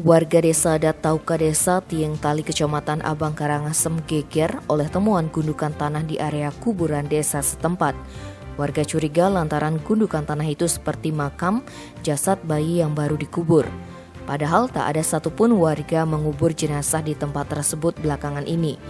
Warga desa adat Tauka Desa Tieng Tali Kecamatan Abang Karangasem geger oleh temuan gundukan tanah di area kuburan desa setempat. Warga curiga lantaran gundukan tanah itu seperti makam jasad bayi yang baru dikubur. Padahal tak ada satupun warga mengubur jenazah di tempat tersebut belakangan ini.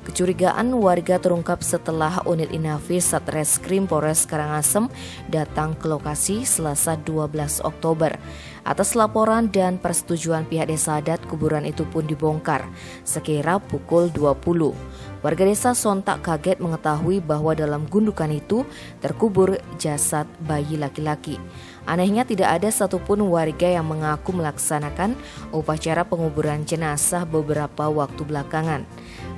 Kecurigaan warga terungkap setelah unit Inafis Satreskrim Polres Karangasem datang ke lokasi Selasa 12 Oktober. Atas laporan dan persetujuan pihak desa adat, kuburan itu pun dibongkar sekira pukul 20. Warga desa sontak kaget mengetahui bahwa dalam gundukan itu terkubur jasad bayi laki-laki. Anehnya tidak ada satupun warga yang mengaku melaksanakan upacara penguburan jenazah beberapa waktu belakangan.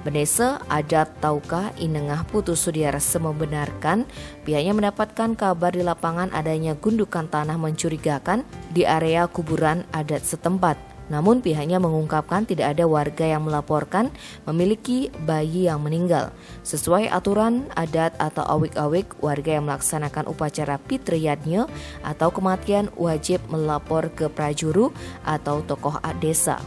Pendesa adat Tauka Inengah Putu Sudiarse membenarkan pihaknya mendapatkan kabar di lapangan adanya gundukan tanah mencurigakan di area kuburan adat setempat. Namun pihaknya mengungkapkan tidak ada warga yang melaporkan memiliki bayi yang meninggal. Sesuai aturan adat atau awik-awik, warga yang melaksanakan upacara pitriyadnya atau kematian wajib melapor ke prajuru atau tokoh desa.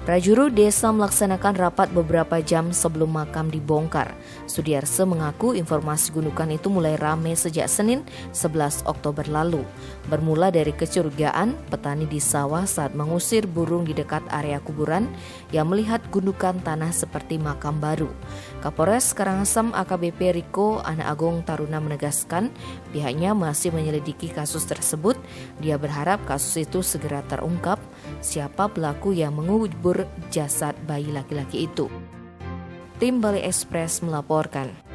Prajuru desa melaksanakan rapat beberapa jam sebelum makam dibongkar. Sudiarse mengaku informasi gundukan itu mulai ramai sejak Senin 11 Oktober lalu. Bermula dari kecurigaan petani di sawah saat mengusir burung di dekat area kuburan yang melihat gundukan tanah seperti makam baru. Kapolres Karangasem AKBP Riko Ana Agung Taruna menegaskan pihaknya masih menyelidiki kasus tersebut. Dia berharap kasus itu segera terungkap siapa pelaku yang mengubur jasad bayi laki-laki itu. Tim Bali Express melaporkan.